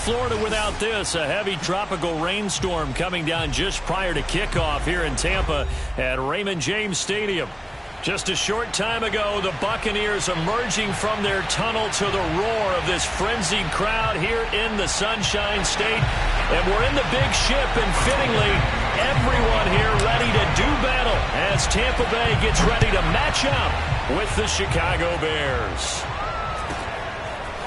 Florida without this, a heavy tropical rainstorm coming down just prior to kickoff here in Tampa at Raymond James Stadium. Just a short time ago, the Buccaneers emerging from their tunnel to the roar of this frenzied crowd here in the Sunshine State. And we're in the big ship, and fittingly, everyone here ready to do battle as Tampa Bay gets ready to match up with the Chicago Bears.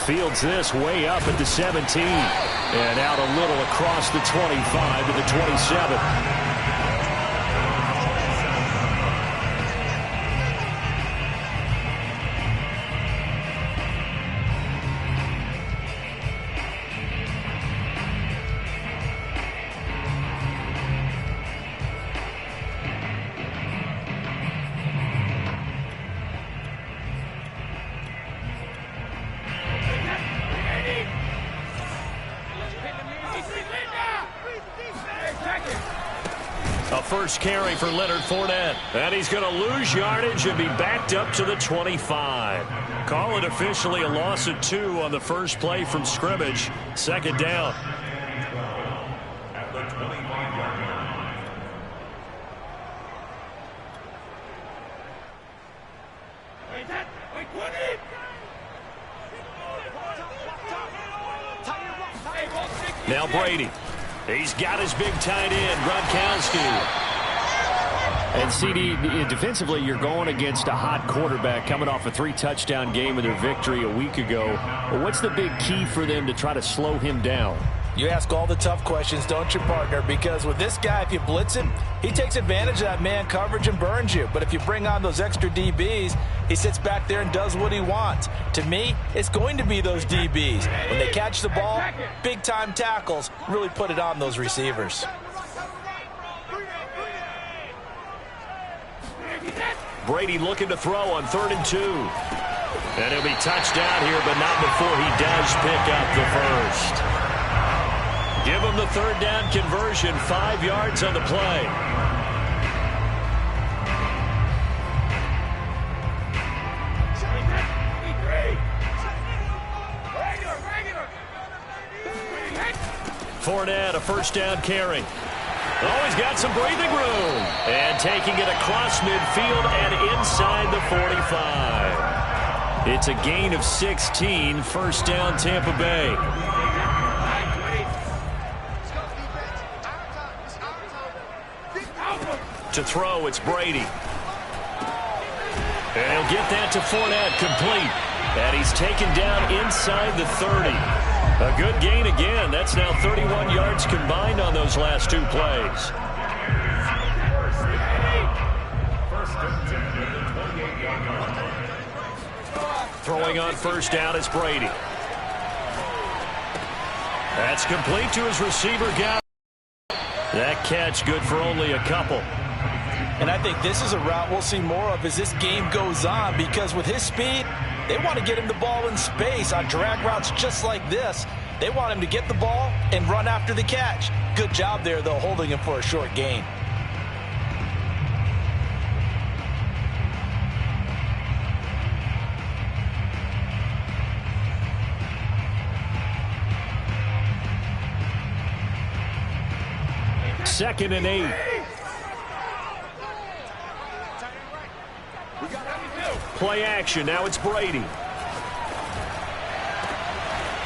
Fields this way up at the 17 and out a little across the 25 to the 27. First carry for Leonard Fournette. And he's going to lose yardage and be backed up to the 25. Call it officially a loss of 2 on the first play from scrimmage. Second down. At the 25-yard line. Now Brady. He's got his big tight end, Gronkowski. And CD, defensively, you're going against a hot quarterback coming off a 3-touchdown game in their victory a week ago. Well, what's the big key for them to try to slow him down? You ask all the tough questions, don't you, partner? Because with this guy, if you blitz him, he takes advantage of that man coverage and burns you. But if you bring on those extra DBs, he sits back there and does what he wants. To me, it's going to be those DBs. When they catch the ball, big-time tackles really put it on those receivers. Brady looking to throw on 3rd and 2. And he'll be touched down here, but not before he does pick up the first. Give him the 3rd down conversion, 5 yards on the play. Fournette, a first down carry. Oh, he's got some breathing room. And taking it across midfield and inside the 45. It's a gain of 16, first down Tampa Bay. To throw, it's Brady. And he'll get that to Fournette, complete. And he's taken down inside the 30. A good gain again. That's now 31 yards combined on those last 2 plays. Throwing on first down is Brady. That's complete to his receiver, guy. That catch good for only a couple. And I think this is a route we'll see more of as this game goes on, because with his speed, they want to get him the ball in space on drag routes just like this. They want him to get the ball and run after the catch. Good job there, though, holding him for a short gain. Second and 8. Play action. Now it's Brady.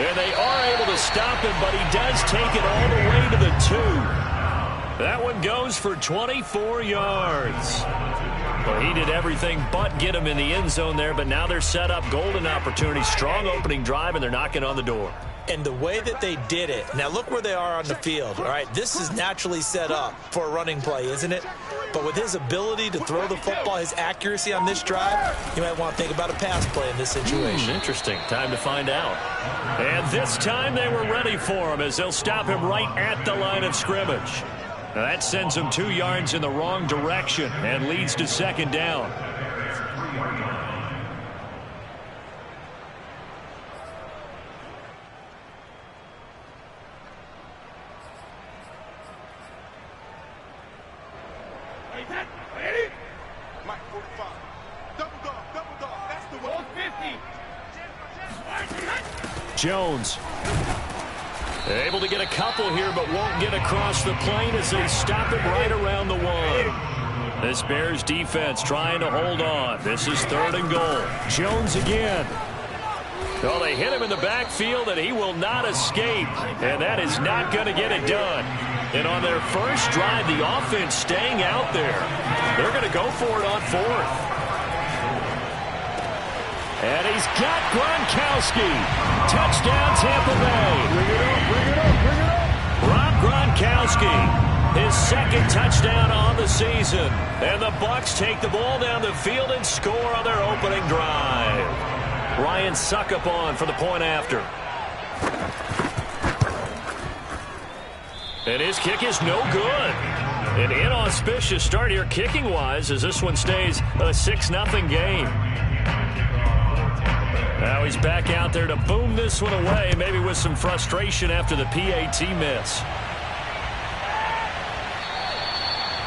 And they are able to stop him, but he does take it all the way to the 2. That one goes for 24 yards. Well, he did everything but get him in the end zone there, but now they're set up. Golden opportunity, strong opening drive, and they're knocking on the door. And the way that they did it, now look where they are on the field, all right? This is naturally set up for a running play, isn't it? But with his ability to throw the football, his accuracy on this drive, you might want to think about a pass play in this situation. Interesting. Time to find out. And this time they were ready for him as they'll stop him right at the line of scrimmage. Now that sends him 2 yards in the wrong direction and leads to second down. Jones able to get a couple here, but won't get across the plane as they stop it right around the 1. This Bears defense trying to hold on. This is 3rd and goal. Jones again. Well, they hit him in the backfield, and he will not escape, and that is not going to get it done. And on their first drive, the offense staying out there. They're going to go for it on 4th. And he's got Gronkowski. Touchdown, Tampa Bay. Bring it up, bring it up, bring it up. Rob Gronkowski, his 2nd touchdown on the season. And the Bucs take the ball down the field and score on their opening drive. Ryan Succop for the point after. And his kick is no good. An inauspicious start here kicking-wise as this one stays a 6-0 game. Now he's back out there to boom this one away, maybe with some frustration after the PAT miss.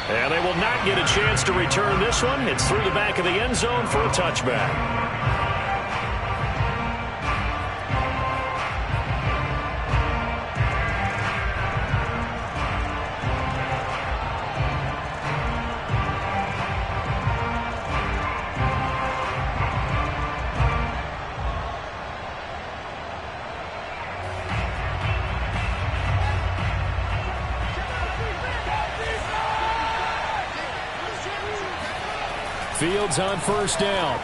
And they will not get a chance to return this one. It's through the back of the end zone for a touchback. Fields on first down.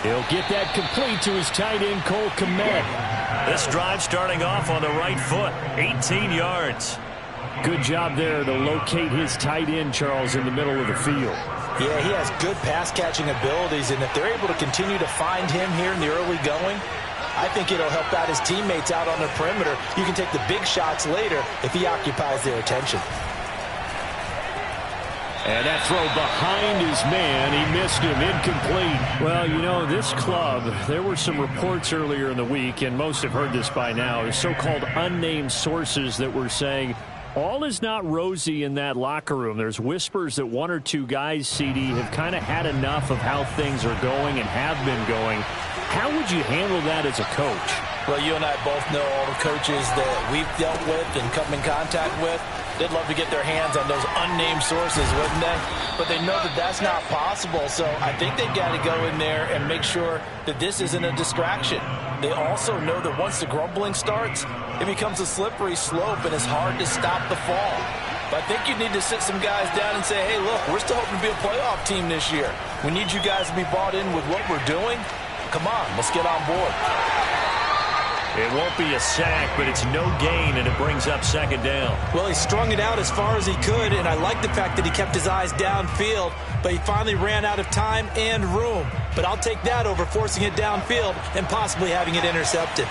He'll get that complete to his tight end, Cole Kmet. This drive starting off on the right foot, 18 yards. Good job there to locate his tight end, Charles, in the middle of the field. Yeah, he has good pass-catching abilities, and if they're able to continue to find him here in the early going, I think it'll help out his teammates out on the perimeter. You can take the big shots later if he occupies their attention. And that throw behind his man, he missed him, incomplete. Well, you know, this club, there were some reports earlier in the week, and most have heard this by now, so-called unnamed sources that were saying all is not rosy in that locker room. There's whispers that 1 or 2 guys, CD, have kind of had enough of how things are going and have been going. How would you handle that as a coach? Well, you and I both know all the coaches that we've dealt with and come in contact with. They'd love to get their hands on those unnamed sources, wouldn't they? But they know that that's not possible, so I think they've got to go in there and make sure that this isn't a distraction. They also know that once the grumbling starts, it becomes a slippery slope and it's hard to stop the fall. But I think you need to sit some guys down and say, hey, look, we're still hoping to be a playoff team this year. We need you guys to be bought in with what we're doing. Come on, let's get on board. It won't be a sack, but it's no gain, and it brings up second down. Well, he strung it out as far as he could, and I like the fact that he kept his eyes downfield, but he finally ran out of time and room. But I'll take that over forcing it downfield and possibly having it intercepted.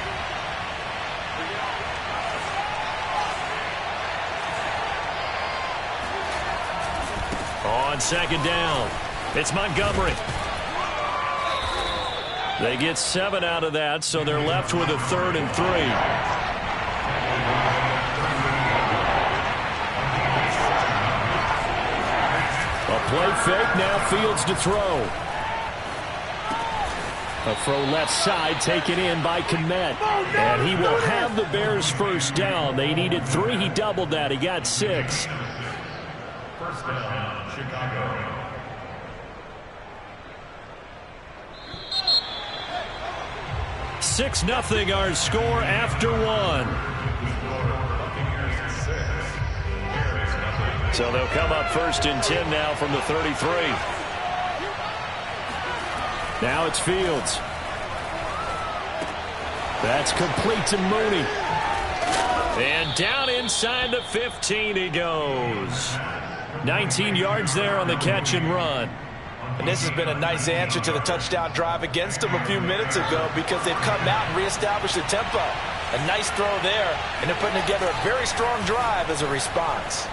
On second down, it's Montgomery. They get 7 out of that, so they're left with a 3rd and 3. A play fake, now Fields to throw. A throw left side taken in by Kmet. And he will have the Bears first down. They needed 3. He doubled that. He got 6. First down, Chicago. 6-0 our score after one. So they'll come up 1st and 10 now from the 33. Now it's Fields. That's complete to Mooney. And down inside the 15 he goes. 19 yards there on the catch and run. And this has been a nice answer to the touchdown drive against them a few minutes ago because they've come out and reestablished the tempo. A nice throw there, and they're putting together a very strong drive as a response.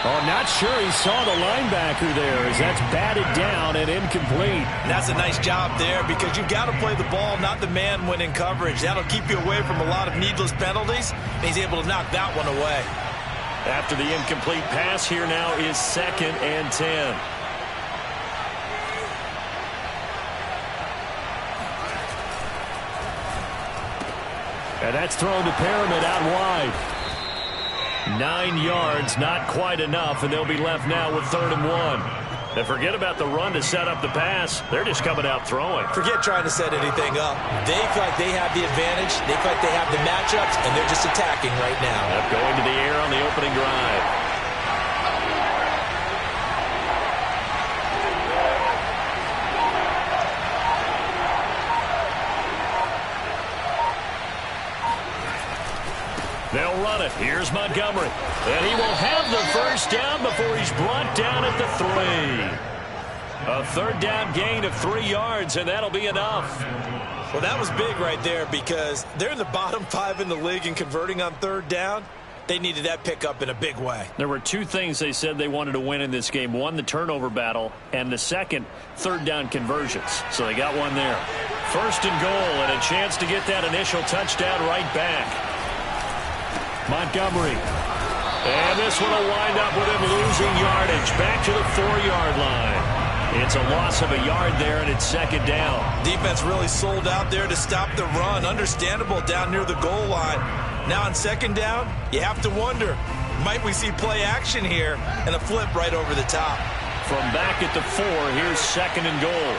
Oh, not sure he saw the linebacker there as that's batted down and incomplete. And that's a nice job there because you've got to play the ball, not the man when in coverage. That'll keep you away from a lot of needless penalties, and he's able to knock that one away. After the incomplete pass, here now is 2nd and 10. And that's thrown to Pyramid out wide. 9 yards, not quite enough, and they'll be left now with 3rd and 1. And forget about the run to set up the pass. They're just coming out throwing. Forget trying to set anything up. They feel like they have the advantage. They feel like they have the matchups, and they're just attacking right now. Yep, going to the air on the opening drive. They'll run it. Here's Montgomery. And he will have the 1st down before he's brought down at the 3. A 3rd down gain of 3 yards, and that'll be enough. Well, that was big right there because they're in the bottom 5 in the league and converting on 3rd down. They needed that pickup in a big way. There were 2 things they said they wanted to win in this game. One, the turnover battle, and the second, 3rd down conversions. So they got one there. 1st and goal, and a chance to get that initial touchdown right back. Montgomery. And this one will wind up with him losing yardage. Back to the 4-yard line. It's a loss of a yard there, and it's 2nd down. Defense really sold out there to stop the run. Understandable down near the goal line. Now on 2nd down, you have to wonder, might we see play action here and a flip right over the top? From back at the 4, here's 2nd and goal.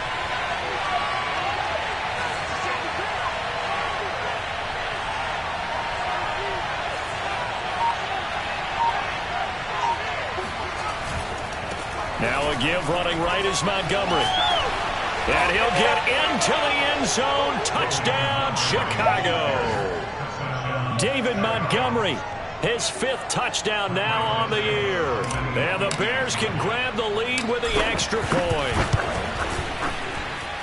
Now a give running right is Montgomery. And he'll get into the end zone. Touchdown, Chicago. David Montgomery, his 5th touchdown now on the year. And the Bears can grab the lead with the extra point.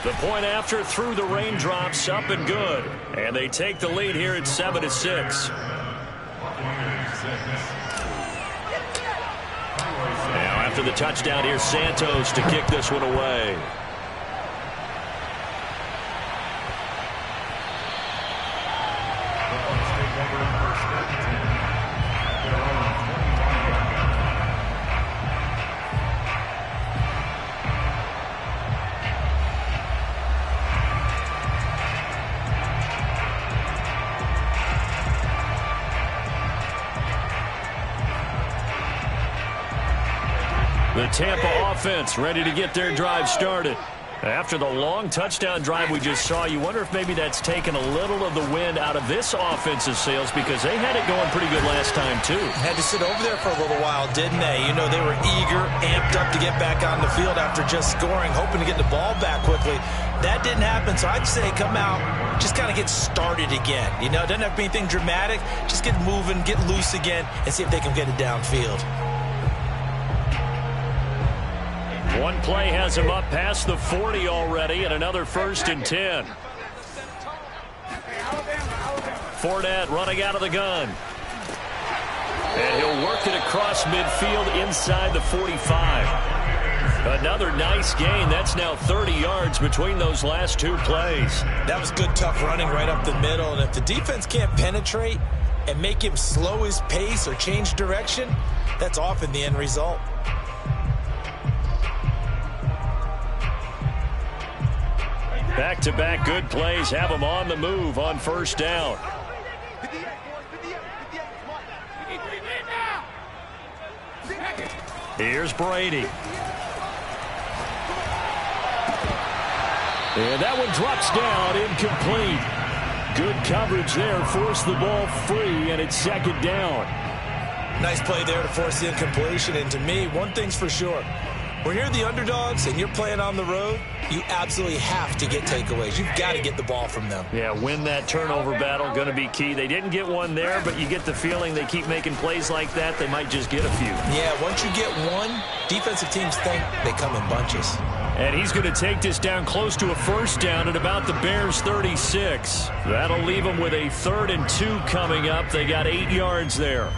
The point after through the raindrops, up and good. And they take the lead here at 7-6. Now after the touchdown, here's Santos to kick this one away. The Tampa offense ready to get their drive started. After the long touchdown drive we just saw, you wonder if maybe that's taken a little of the wind out of this offensive sails because they had it going pretty good last time, too. Had to sit over there for a little while, didn't they? You know, they were eager, amped up to get back on the field after just scoring, hoping to get the ball back quickly. That didn't happen, so I'd say come out, just kind of get started again. You know, it doesn't have to be anything dramatic. Just get moving, get loose again, and see if they can get it downfield. One play has him up past the 40 already, and another 1st and 10. Fournette running out of the gun. And he'll work it across midfield inside the 45. Another nice gain. That's now 30 yards between those last 2 plays. That was good, tough running right up the middle. And if the defense can't penetrate and make him slow his pace or change direction, that's often the end result. Back-to-back good plays have them on the move on 1st down. Here's Brady. And that one drops down, incomplete. Good coverage there, forced the ball free, and it's second down. Nice play there to force the incompletion. And to me, one thing's for sure. When you're the underdogs and you're playing on the road, you absolutely have to get takeaways. You've got to get the ball from them. Yeah, win that turnover battle, going to be key. They didn't get one there, but you get the feeling they keep making plays like that, they might just get a few. Yeah, once you get one, defensive teams think they come in bunches. And he's going to take this down close to a first down at about the Bears' 36. That'll leave them with a 3rd and 2 coming up. They got 8 yards there.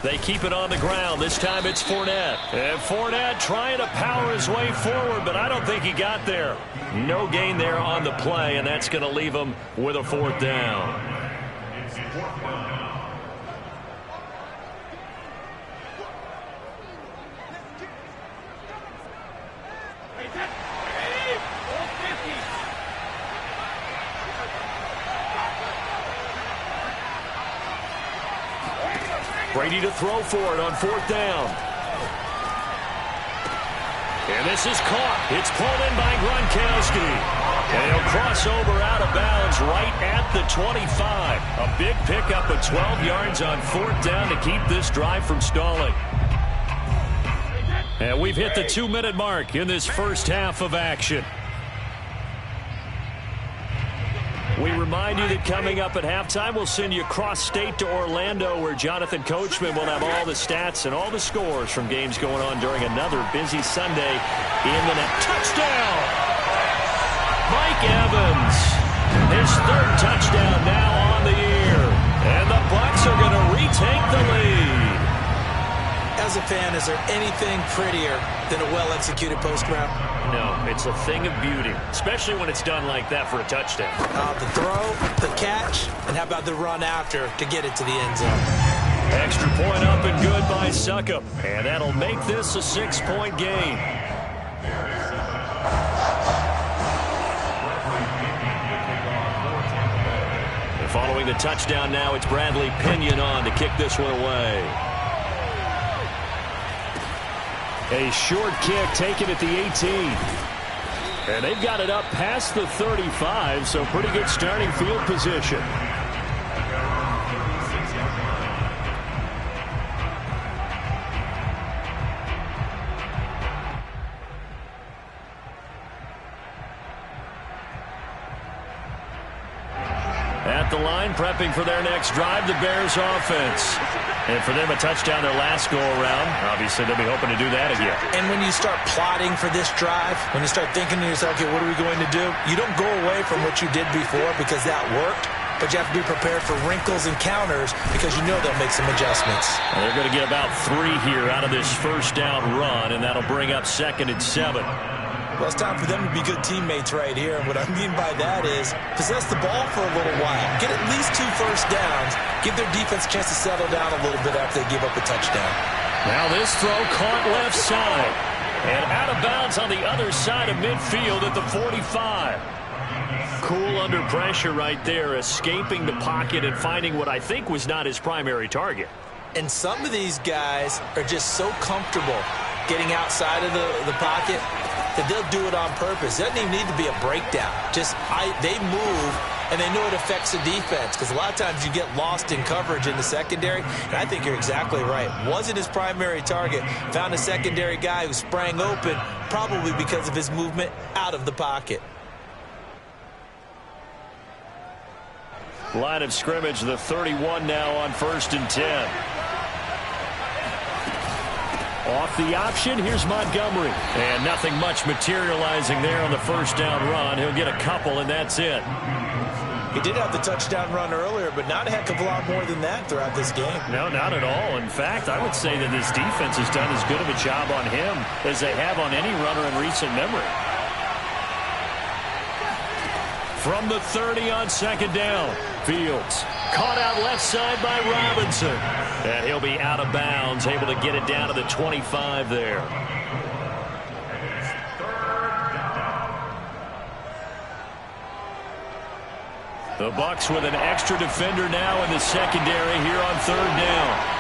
They keep it on the ground. This time it's Fournette. And Fournette trying to power his way forward, but I don't think he got there. No gain there on the play, and that's going to leave him with a 4th down. Brady to throw for it on 4th down. And this is caught. It's pulled in by Gronkowski. And he'll cross over out of bounds right at the 25. A big pickup of 12 yards on 4th down to keep this drive from stalling. And we've hit the 2-minute mark in this first half of action. We remind you that coming up at halftime, we'll send you across state to Orlando, where Jonathan Coachman will have all the stats and all the scores from games going on during another busy Sunday in the net. Touchdown! Mike Evans, his 3rd touchdown now on the year. And the Bucs are going to retake the lead. As a fan, is there anything prettier than a well-executed post route? No, it's a thing of beauty, especially when it's done like that for a touchdown. The throw, the catch, and how about the run after to get it to the end zone? Extra point up and good by Succop. And that'll make this a 6-point game. And following the touchdown now, it's Bradley Pinion on to kick this one away. A short kick taken at the 18. And they've got it up past the 35, so pretty good starting field position. At the line, prepping for their next drive, the Bears offense. And for them, a touchdown their last go-around. Obviously, they'll be hoping to do that again. And when you start plotting for this drive, when you start thinking to yourself, okay, what are we going to do? You don't go away from what you did before because that worked, but you have to be prepared for wrinkles and counters because you know they'll make some adjustments. And they're going to get about 3 here out of this first down run, and that'll bring up 2nd and 7. Well, it's time for them to be good teammates right here. And what I mean by that is possess the ball for a little while. Get at least 2 first downs. Give their defense a chance to settle down a little bit after they give up a touchdown. Now this throw caught left side. And out of bounds on the other side of midfield at the 45. Cool under pressure right there, escaping the pocket and finding what I think was not his primary target. And some of these guys are just so comfortable getting outside of the pocket that they'll do it on purpose. It doesn't even need to be a breakdown. They move, and they know it affects the defense because a lot of times you get lost in coverage in the secondary, and I think you're exactly right. Wasn't his primary target. Found a secondary guy who sprang open, probably because of his movement out of the pocket. Line of scrimmage, the 31 now on 1st and 10. Off the option, here's Montgomery. And nothing much materializing there on the first down run. He'll get a couple, and that's it. He did have the touchdown run earlier, but not a heck of a lot more than that throughout this game. No, not at all. In fact, I would say that this defense has done as good of a job on him as they have on any runner in recent memory. From the 30 on second down. Fields caught out left side by Robinson. And he'll be out of bounds, able to get it down to the 25 there. The Bucs with an extra defender now in the secondary here on third down.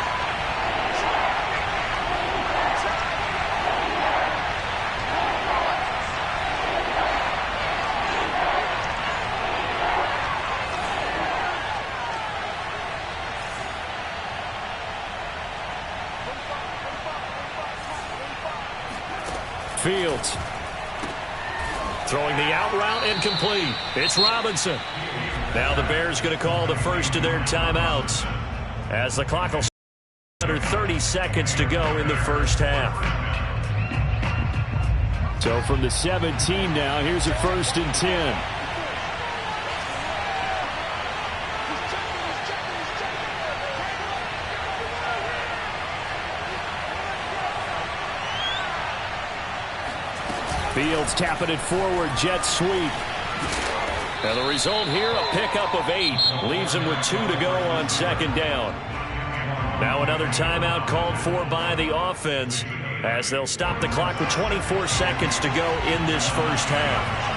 Fields throwing the out route incomplete. It's Robinson. Now the Bears going to call the first of their timeouts as the clock will start under 30 seconds to go in the first half. So from the 17 now, here's a 1st and 10. Fields tapping it forward, jet sweep. And the result here, a pickup of 8. Leaves him with 2 to go on second down. Now another timeout called for by the offense as they'll stop the clock with 24 seconds to go in this first half.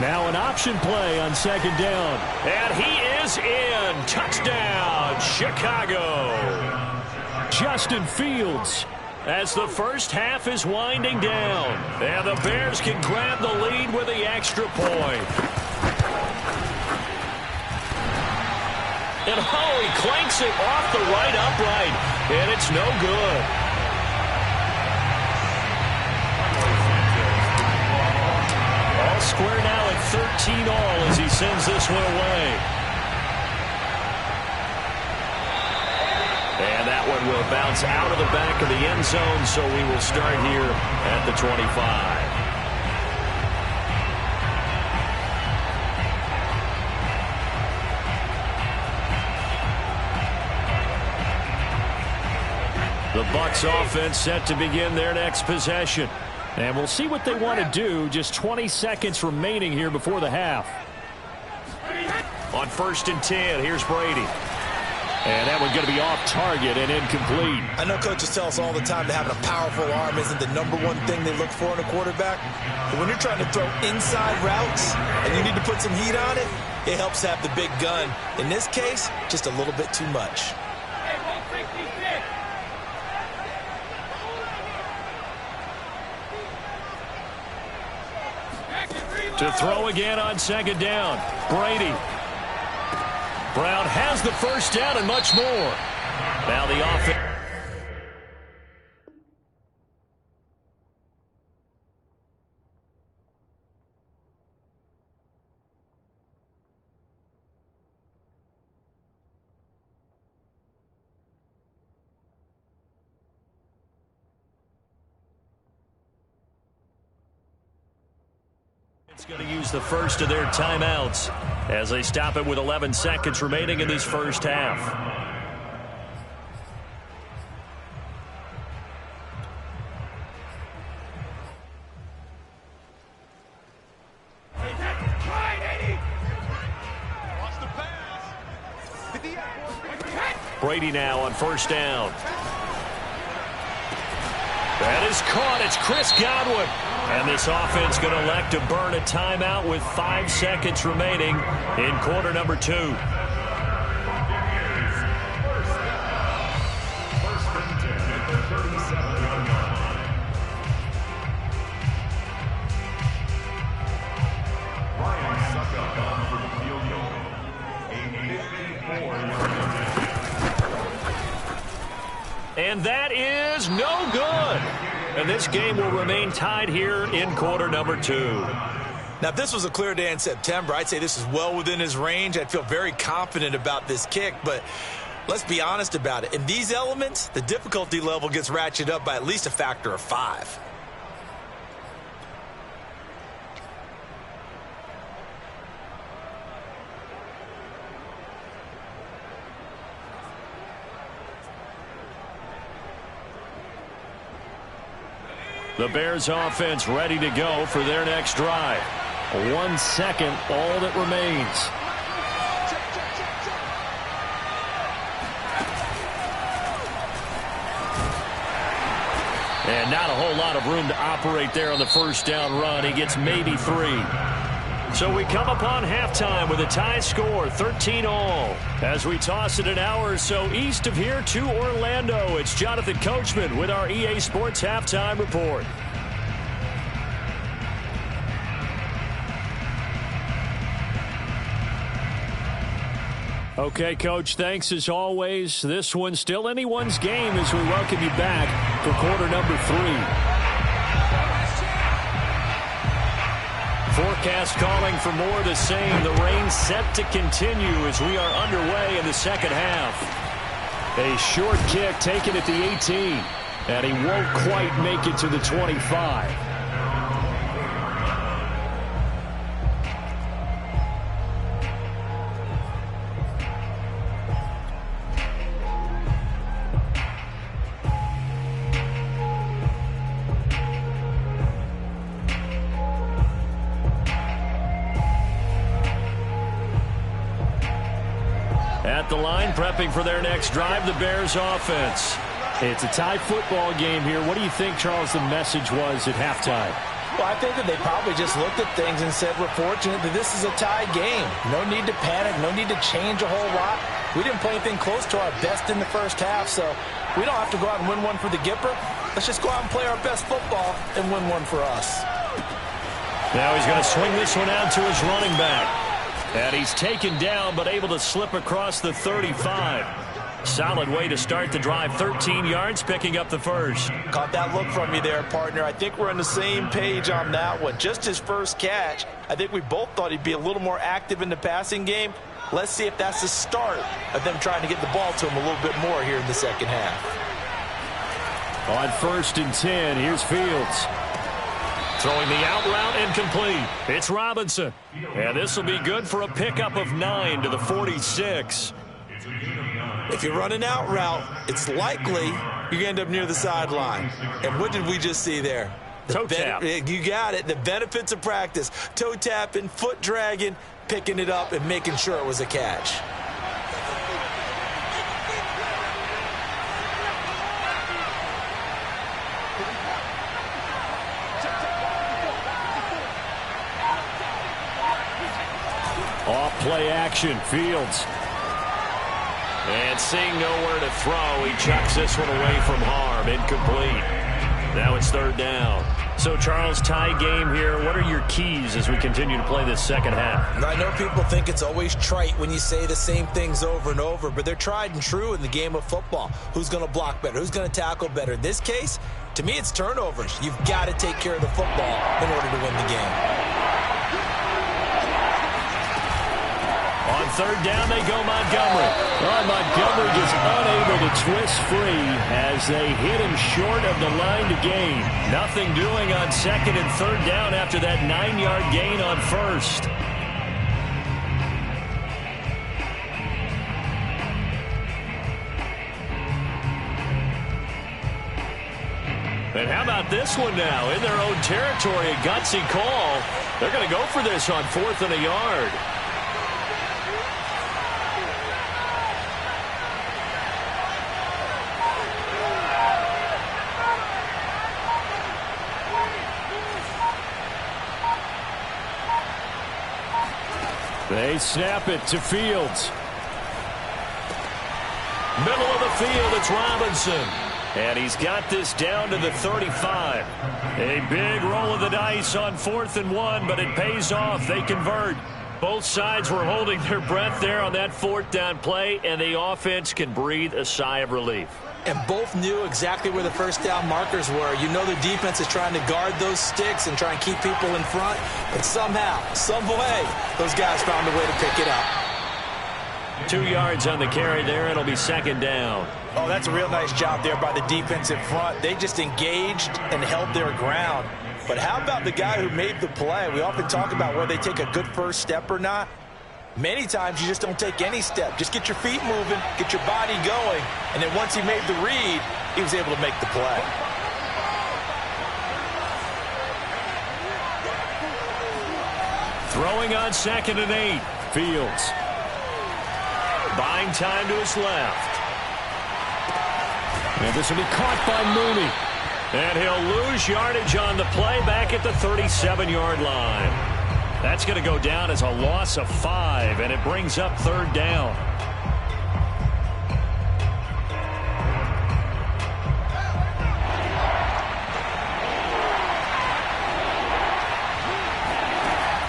Now an option play on second down. And he is in. Touchdown, Chicago. Justin Fields as the first half is winding down. And the Bears can grab the lead with the extra point. And he clanks it off the right upright. And it's no good. All square now at 13 all as he sends this one away. And that one will bounce out of the back of the end zone, so we will start here at the 25. The Bucs offense set to begin their next possession. And we'll see what they want to do. Just 20 seconds remaining here before the half. On 1st and 10, here's Brady. And that one's going to be off target and incomplete. I know coaches tell us all the time that having a powerful arm isn't the #1 thing they look for in a quarterback. But when you're trying to throw inside routes and you need to put some heat on it, it helps have the big gun. In this case, just a little bit too much. To throw again on second down. Brady. Brown has the first down and much more. Now the offense. It's going to use the first of their timeouts as they stop it with 11 seconds remaining in this first half. Brady now on first down. That is caught. It's Chris Godwin. And this offense going to elect to burn a timeout with 5 seconds remaining in quarter number 2. And that is no good. And this game will remain tied here in quarter number 2. Now, if this was a clear day in September, I'd say this is well within his range. I'd feel very confident about this kick, but let's be honest about it. In these elements, the difficulty level gets ratcheted up by at least a factor of 5. The Bears offense ready to go for their next drive. 1 second, all that remains. And not a whole lot of room to operate there on the first down run. He gets maybe 3. So we come upon halftime with a tie score, 13-all. As we toss it an hour or so east of here to Orlando, it's Jonathan Coachman with our EA Sports Halftime Report. Okay, Coach, thanks as always. This one's still anyone's game as we welcome you back for quarter number 3. Forecast calling for more of the same. The rain set to continue as we are underway in the second half. A short kick taken at the 18, and he won't quite make it to the 25. At the line, prepping for their next drive, the Bears offense. It's a tie football game here. What do you think, Charles, the message was at halftime? Well, I think that they probably just looked at things and said, we're fortunate that this is a tie game. No need to panic, no need to change a whole lot. We didn't play anything close to our best in the first half, so we don't have to go out and win one for the Gipper. Let's just go out and play our best football and win one for us. Now he's going to swing this one out to his running back. And he's taken down, but able to slip across the 35. Solid way to start the drive. 13 yards, picking up the first. Caught that look from you there, partner. I think we're on the same page on that one. Just his first catch. I think we both thought he'd be a little more active in the passing game. Let's see if that's the start of them trying to get the ball to him a little bit more here in the second half. On 1st and 10, here's Fields. Throwing the out route incomplete. It's Robinson. And this will be good for a pickup of 9 to the 46. If you run an out route, it's likely you end up near the sideline. And what did we just see there? Toe tap. You got it. The benefits of practice. Toe tapping, foot dragging, picking it up, and making sure it was a catch. Off play action, Fields. And seeing nowhere to throw, he chucks this one away from harm. Incomplete. Now it's 3rd down. So, Charles, tie game here. What are your keys as we continue to play this second half? I know people think it's always trite when you say the same things over and over, but they're tried and true in the game of football. Who's going to block better? Who's going to tackle better? In this case, to me, it's turnovers. You've got to take care of the football in order to win the game. On 3rd down, they go Montgomery. Montgomery just unable to twist free as they hit him short of the line to gain. Nothing doing on 2nd and 3rd down after that 9-yard gain on 1st. And how about this one now? In their own territory, a gutsy call. They're going to go for this on 4th and a yard. They snap it to Fields. Middle of the field, it's Robinson. And he's got this down to the 35. A big roll of the dice on 4th and 1, but it pays off. They convert. Both sides were holding their breath there on that 4th down play, and the offense can breathe a sigh of relief. And both knew exactly where the first down markers were. You know the defense is trying to guard those sticks and try and keep people in front. But somehow, some way, those guys found a way to pick it up. 2 yards on the carry there. It'll be 2nd down. Oh, that's a real nice job there by the defensive front. They just engaged and held their ground. But how about the guy who made the play? We often talk about whether they take a good first step or not. Many times you just don't take any step. Just get your feet moving, get your body going, and then once he made the read, he was able to make the play. Throwing on 2nd and 8. Fields. Buying time to his left. And this will be caught by Mooney. And he'll lose yardage on the play back at the 37-yard line. That's going to go down as a loss of 5, and it brings up 3rd down.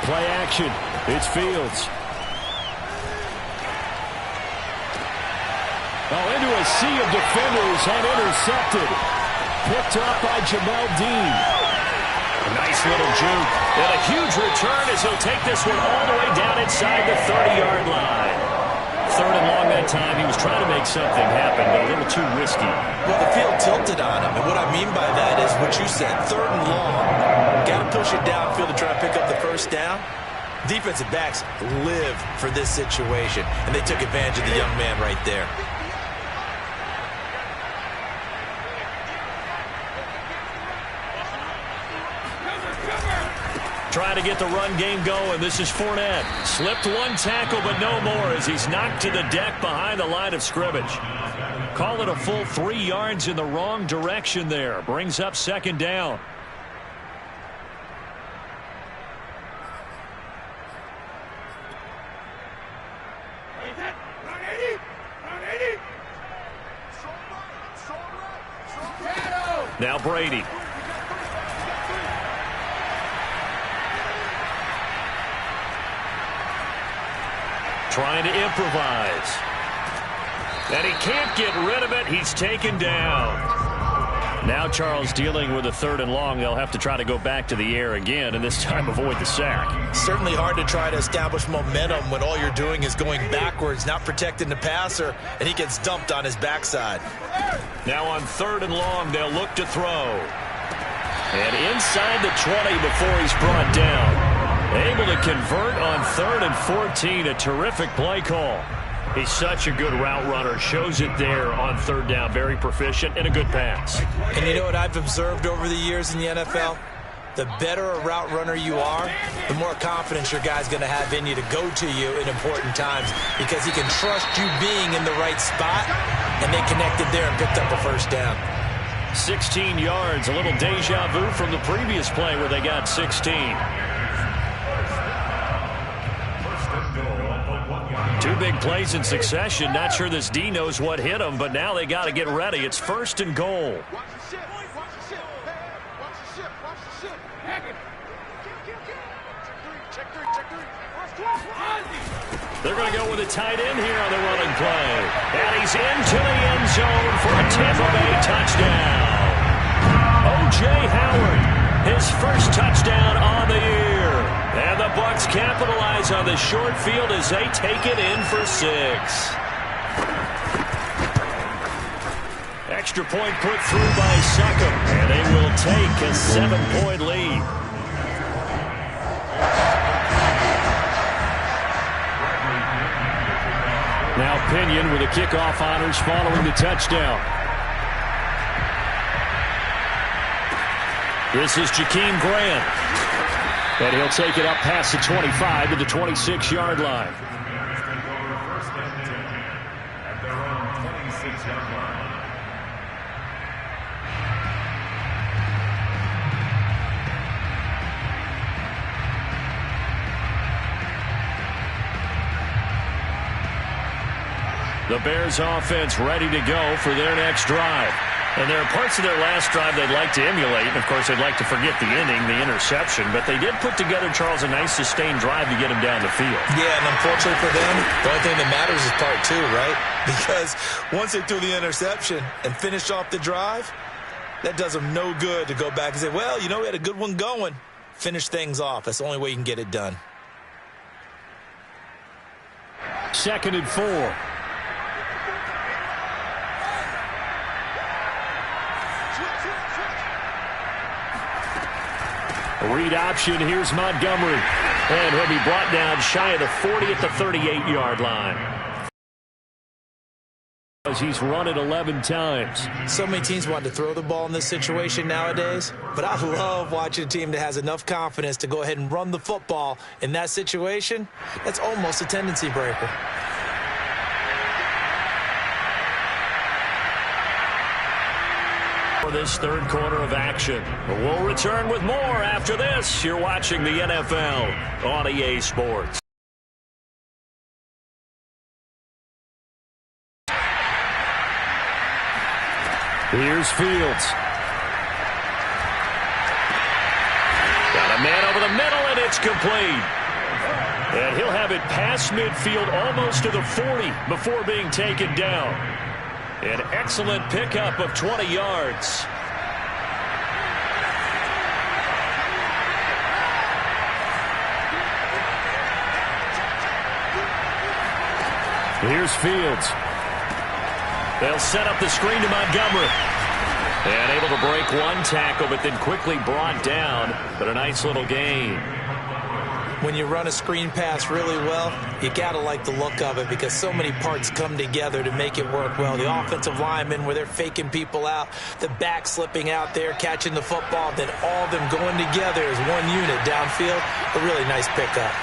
Play action. It's Fields. Oh, into a sea of defenders and intercepted. Picked up by Jamel Dean. A nice little juke. And a huge return as he'll take this one all the way down inside the 30-yard line. 3rd and long that time. He was trying to make something happen, but a little too risky. Well, the field tilted on him. And what I mean by that is what you said. 3rd and long. Got to push it downfield to try to pick up the first down. Defensive backs live for this situation. And they took advantage of the young man right there. Trying to get the run game going. This is Fournette. Slipped one tackle, but no more as he's knocked to the deck behind the line of scrimmage. Call it a full 3 yards in the wrong direction there. Brings up 2nd down. Now Brady. Trying to improvise. And he can't get rid of it. He's taken down. Now Charles dealing with a 3rd and long. They'll have to try to go back to the air again and this time avoid the sack. Certainly hard to try to establish momentum when all you're doing is going backwards, not protecting the passer, and he gets dumped on his backside. Now on 3rd and long, they'll look to throw. And inside the 20 before he's brought down. Able to convert on 3rd and 14. A terrific play call. He's such a good route runner. Shows it there on 3rd down. Very proficient and a good pass. And you know what I've observed over the years in the NFL? The better a route runner you are, the more confidence your guy's going to have in you to go to you in important times because he can trust you being in the right spot, and they connected there and picked up a first down. 16 yards. A little deja vu from the previous play where they got 16. 2 big plays in succession. Not sure this D knows what hit him, but now they got to get ready. It's 1st and goal. They're going to go with a tight end here on the running play. And he's into the end zone for a Tampa Bay touchdown. O.J. Howard, his first touchdown on the year. And the Bucs capitalize on the short field as they take it in for 6. Extra point put through by Succop, and they will take a 7-point lead. Now Pinion with the kickoff honors following the touchdown. This is Jakeem Grant. And he'll take it up past the 25 to the 26-yard line. At their own 26-yard line. The Bears offense ready to go for their next drive. And there are parts of their last drive they'd like to emulate. And, of course, they'd like to forget the inning, the interception. But they did put together, Charles, a nice sustained drive to get him down the field. Yeah, and unfortunately for them, the only thing that matters is part 2, right? Because once they threw the interception and finished off the drive, that does them no good to go back and say, well, you know, we had a good one going. Finish things off. That's the only way you can get it done. 2nd and 4. Read option. Here's Montgomery. And he'll be brought down shy of the 40 at the 38-yard line. He's run it 11 times. So many teams want to throw the ball in this situation nowadays, but I love watching a team that has enough confidence to go ahead and run the football in that situation. That's almost a tendency breaker. For this third quarter of action. We'll return with more after this. You're watching the NFL on EA Sports. Here's Fields. Got a man over the middle, and it's complete. And he'll have it past midfield almost to the 40 before being taken down. An excellent pickup of 20 yards. Here's Fields. They'll set up the screen to Montgomery. And able to break one tackle, but then quickly brought down. But a nice little gain. When you run a screen pass really well, you got to like the look of it because so many parts come together to make it work well. The offensive linemen, where they're faking people out, the back slipping out there, catching the football, then all of them going together as one unit downfield. A really nice pickup.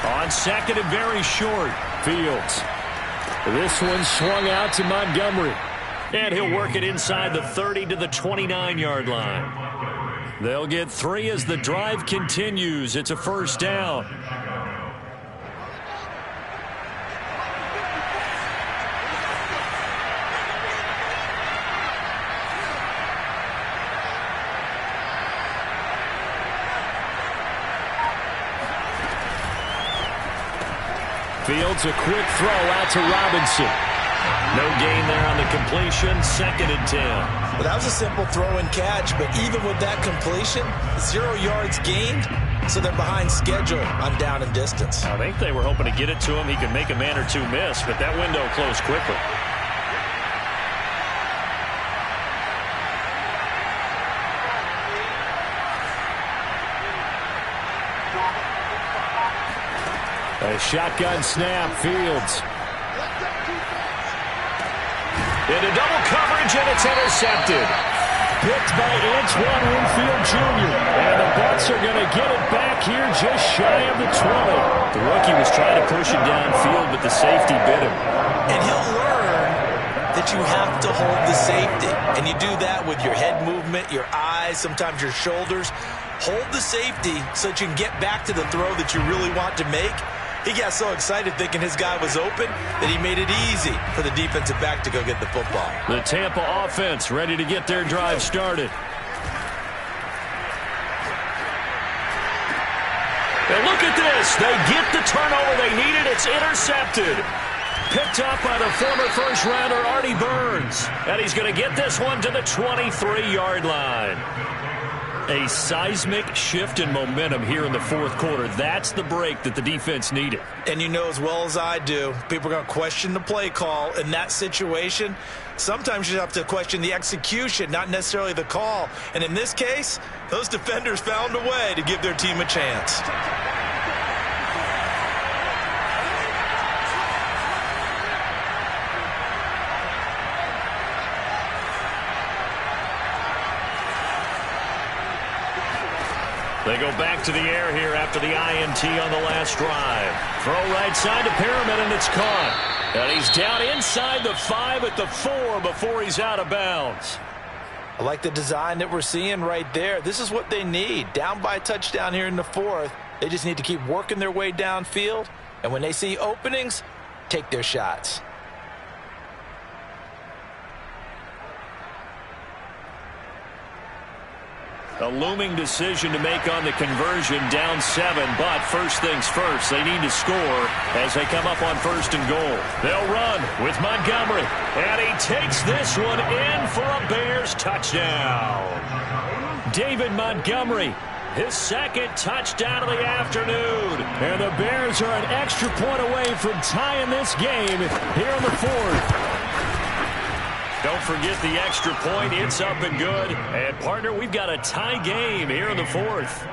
On second and very short, Fields. This one swung out to Montgomery. And he'll work it inside the 30 to the 29-yard line. They'll get 3 as the drive continues. It's a first down. Fields a quick throw out to Robinson. No gain there on the completion. 2nd and 10. Well, that was a simple throw and catch, but even with that completion, 0 yards gained, so they're behind schedule on down and distance. I think they were hoping to get it to him. He could make a man or two miss, but that window closed quickly. A shotgun snap, Fields. Into double coverage, and it's intercepted. Picked by Antoine Winfield Jr. And the Bucs are going to get it back here just shy of the 20. The rookie was trying to push it downfield, but the safety bit him. And he'll learn that you have to hold the safety. And you do that with your head movement, your eyes, sometimes your shoulders. Hold the safety so that you can get back to the throw that you really want to make. He got so excited thinking his guy was open that he made it easy for the defensive back to go get the football. The Tampa offense ready to get their drive started. And look at this. They get the turnover they needed. It's intercepted. Picked up by the former first-rounder Artie Burns. And he's going to get this one to the 23-yard line. A seismic shift in momentum here in the fourth quarter. That's the break that the defense needed. And you know as well as I do, people are going to question the play call in that situation. Sometimes you have to question the execution, not necessarily the call. And in this case, those defenders found a way to give their team a chance. They go back to the air here after the INT on the last drive. Throw right side to Perriman, and it's caught. And he's down inside the 5 at the 4 before he's out of bounds. I like the design that we're seeing right there. This is what they need. Down by a touchdown here in the 4th. They just need to keep working their way downfield. And when they see openings, take their shots. A looming decision to make on the conversion, down 7, but first things first, they need to score as they come up on 1st and goal. They'll run with Montgomery, and he takes this one in for a Bears touchdown. David Montgomery, his 2nd touchdown of the afternoon, and the Bears are an extra point away from tying this game here in the 4th. Don't forget the extra point. It's up and good. And, partner, we've got a tie game here in the 4th.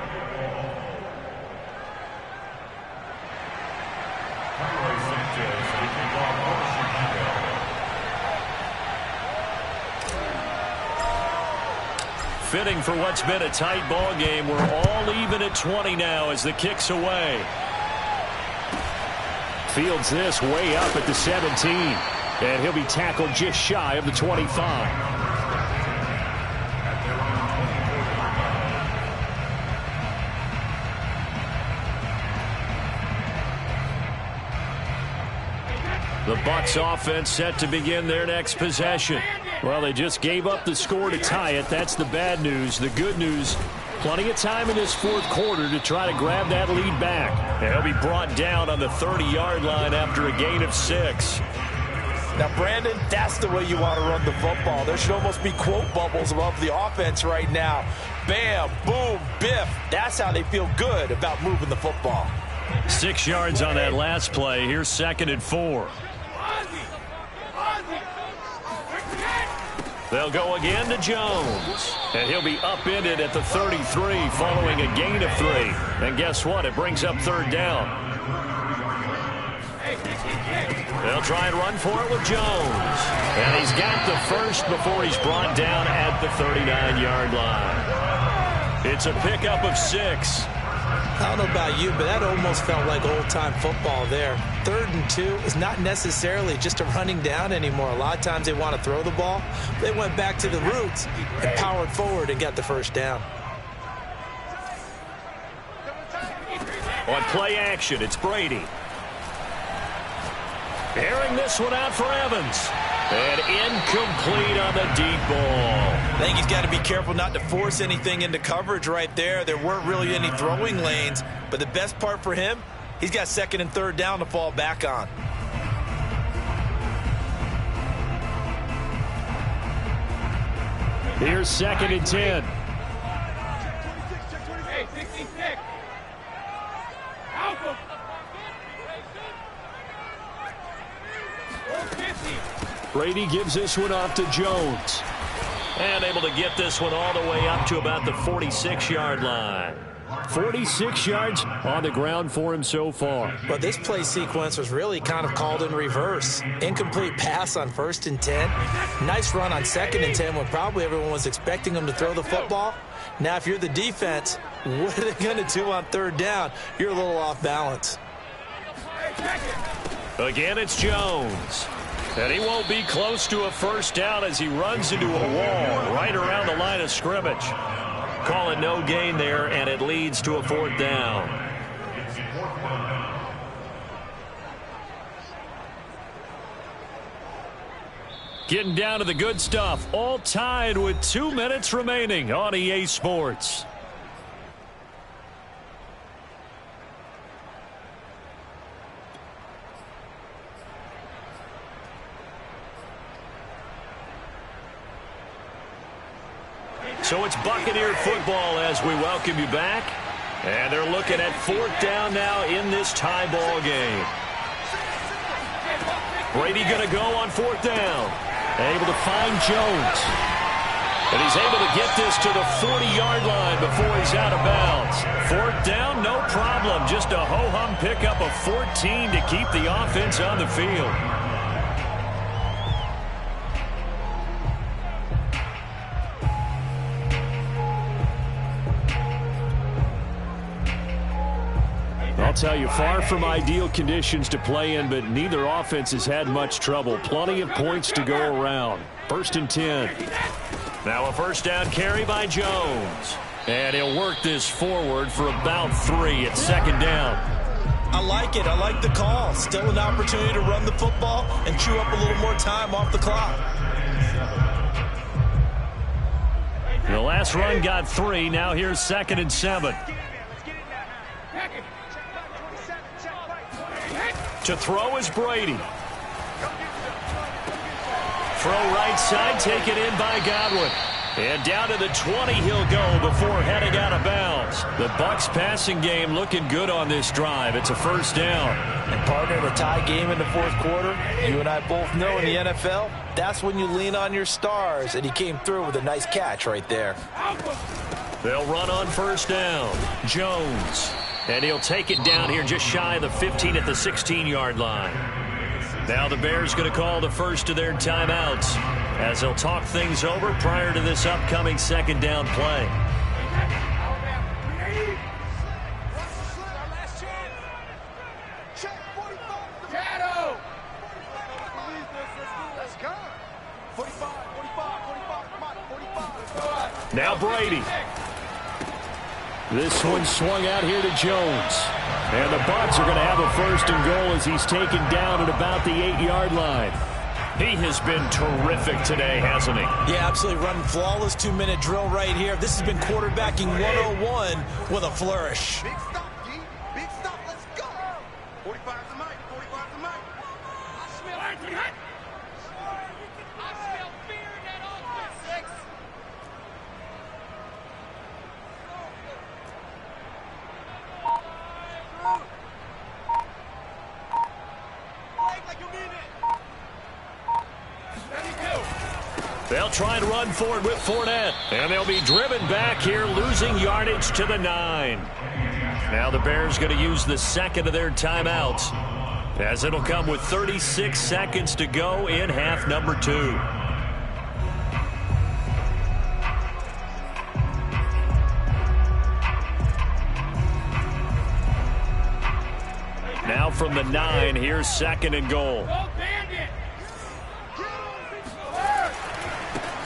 Fitting for what's been a tight ball game. We're all even at 20 now as the kick's away. Fields this way up at the 17. And he'll be tackled just shy of the 25. The Bucs offense set to begin their next possession. Well, they just gave up the score to tie it. That's the bad news. The good news, plenty of time in this fourth quarter to try to grab that lead back. And he'll be brought down on the 30-yard line after a gain of 6. Now, Brandon, that's the way you want to run the football. There should almost be quote bubbles above the offense right now. Bam, boom, biff. That's how they feel good about moving the football. 6 yards on that last play. Here's 2nd and 4. They'll go again to Jones. And he'll be upended at the 33 following a gain of 3. And guess what? It brings up 3rd down. They'll try and run for it with Jones. And he's got the first before he's brought down at the 39-yard line. It's a pickup of 6. I don't know about you, but that almost felt like old-time football there. 3rd and 2 is not necessarily just a running down anymore. A lot of times they want to throw the ball. They went back to the roots and powered forward and got the first down. On play action, it's Brady. Airing this one out for Evans. And incomplete on the deep ball. I think he's got to be careful not to force anything into coverage right there. There weren't really any throwing lanes, but the best part for him, he's got 2nd and 3rd down to fall back on. Here's 2nd and 10. Brady gives this one off to Jones. And able to get this one all the way up to about the 46-yard line. 46 yards on the ground for him so far. But this play sequence was really kind of called in reverse. Incomplete pass on 1st and 10. Nice run on 2nd and 10 when probably everyone was expecting him to throw the football. Now, if you're the defense, what are they going to do on 3rd down? You're a little off balance. Again, it's Jones. And he won't be close to a first down as he runs into a wall right around the line of scrimmage. Call it no gain there, and it leads to a 4th down. Getting down to the good stuff. All tied with 2 minutes remaining on EA Sports. So it's Buccaneer football as we welcome you back. And they're looking at 4th down now in this tie ball game. Brady going to go on 4th down. Able to find Jones. And he's able to get this to the 40-yard line before he's out of bounds. 4th down, no problem. Just a ho-hum pickup of 14 to keep the offense on the field. I'll tell you, far from ideal conditions to play in, but neither offense has had much trouble. Plenty of points to go around. 1st and 10. Now a first down carry by Jones. And he'll work this forward for about 3 at 2nd down. I like it. I like the call. Still an opportunity to run the football and chew up a little more time off the clock. The last run got 3. Now here's 2nd and 7. To throw is Brady. Throw right side, taken in by Godwin. And down to the 20 he'll go before heading out of bounds. The Bucs passing game looking good on this drive. It's a first down. And partner, the tie game in the fourth quarter, you and I both know in the NFL, that's when you lean on your stars. And he came through with a nice catch right there. They'll run on first down. Jones. And he'll take it down here just shy of the 15 at the 16-yard line. Now the Bears going to call the first of their timeouts as they'll talk things over prior to this upcoming second down play. Now Brady. This one swung out here to Jones. And the Bucs are going to have a first and goal as he's taken down at about the 8-yard line. He has been terrific today, hasn't he? Yeah, absolutely. Running flawless 2-minute drill right here. This has been quarterbacking 101 with a flourish. Big stop, D. Big stop. Let's go. 45 to Mike. 45 to Mike. I smell fear in that offense. 6. They'll try and run forward with Fournette. And they'll be driven back here, losing yardage to the 9. Now the Bears going to use the second of their timeouts, as it'll come with 36 seconds to go in half number 2. Now from the 9, here's second and goal.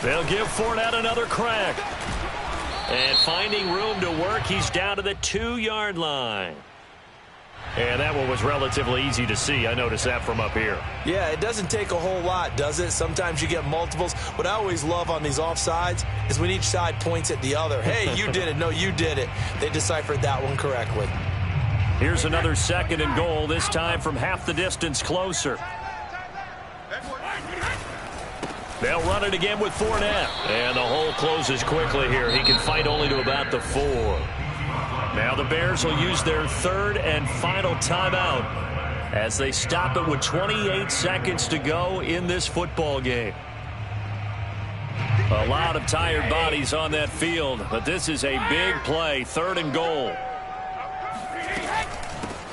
They'll give Fournette another crack. And finding room to work, he's down to the 2-yard line. And that one was relatively easy to see. I noticed that from up here. Yeah, it doesn't take a whole lot, does it? Sometimes you get multiples. What I always love on these offsides is when each side points at the other. Hey, you did it. No, you did it. They deciphered that one correctly. Here's another second and goal, this time from half the distance closer. They'll run it again with Fournette. And the hole closes quickly here. He can fight only to about the 4. Now the Bears will use their third and final timeout as they stop it with 28 seconds to go in this football game. A lot of tired bodies on that field, but this is a big play, third and goal.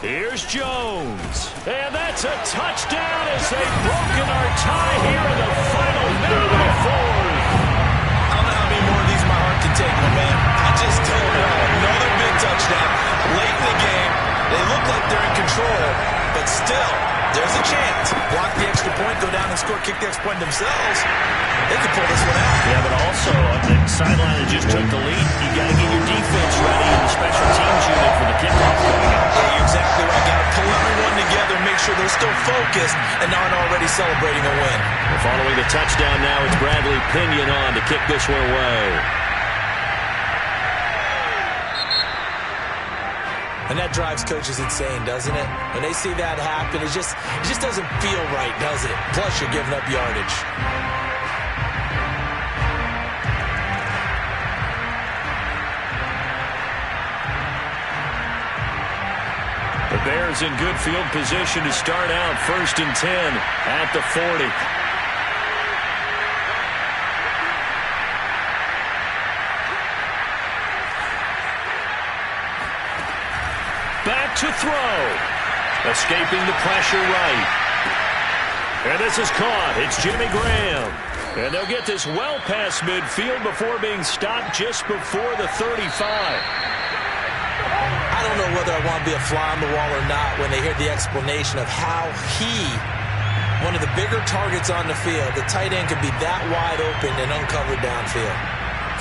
Here's Jones. And that's a touchdown as they've broken our tie here in the final minute of the 4th. I don't know how many more of these my heart can take, my man. I just don't know. Another big touchdown late in the game. They look like they're in control, but still, there's a chance. Block the extra point, go down and score, kick the extra point themselves. They can pull this one out. Yeah, but also on the sideline that just took the lead, you got to get your defense ready in the special teams unit for the kickoff coming up. Yeah, you're exactly right. Got to pull everyone together, make sure they're still focused and aren't already celebrating a win. Well, following the touchdown now, it's Bradley Pinion on to kick this one away. And that drives coaches insane, doesn't it? When they see that happen, it just doesn't feel right, does it? Plus, you're giving up yardage. The Bears in good field position to start out, 1st and 10 at the 40. Back to throw. Escaping the pressure right. And this is caught. It's Jimmy Graham. And they'll get this well past midfield before being stopped just before the 35. I don't know whether I want to be a fly on the wall or not when they hear the explanation of how one of the bigger targets on the field, the tight end, could be that wide open and uncovered downfield.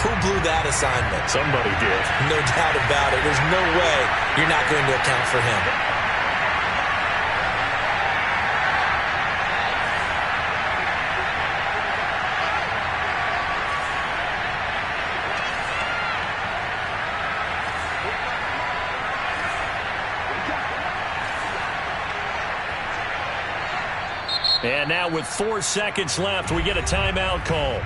Who blew that assignment? Somebody did. No doubt about it. There's no way you're not going to account for him. And now with 4 seconds left, we get a timeout call.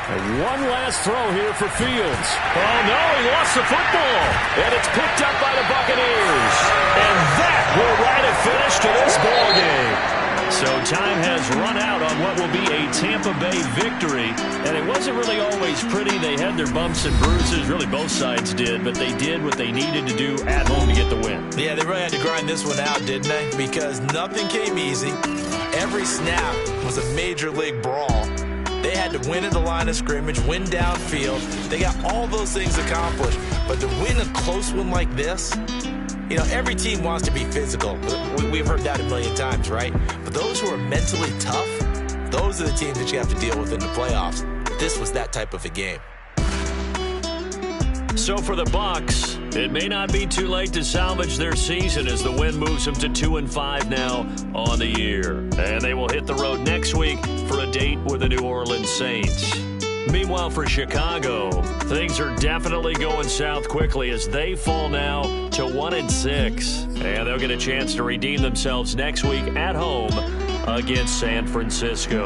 One last throw here for Fields. Oh, no, he lost the football. And it's picked up by the Buccaneers. And that will write a finish to this ball game. So time has run out on what will be a Tampa Bay victory. And it wasn't really always pretty. They had their bumps and bruises. Really, both sides did. But they did what they needed to do at home to get the win. Yeah, they really had to grind this one out, didn't they? Because nothing came easy. Every snap was a major league brawl. They had to win at the line of scrimmage, win downfield. They got all those things accomplished. But to win a close one like this, you know, every team wants to be physical. We've heard that a million times, right? But those who are mentally tough, those are the teams that you have to deal with in the playoffs. This was that type of a game. So for the Bucs, it may not be too late to salvage their season as the win moves them to 2-5 now on the year. And they will hit the road next week for a date with the New Orleans Saints. Meanwhile, for Chicago, things are definitely going south quickly as they fall now to 1-6. And they'll get a chance to redeem themselves next week at home against San Francisco.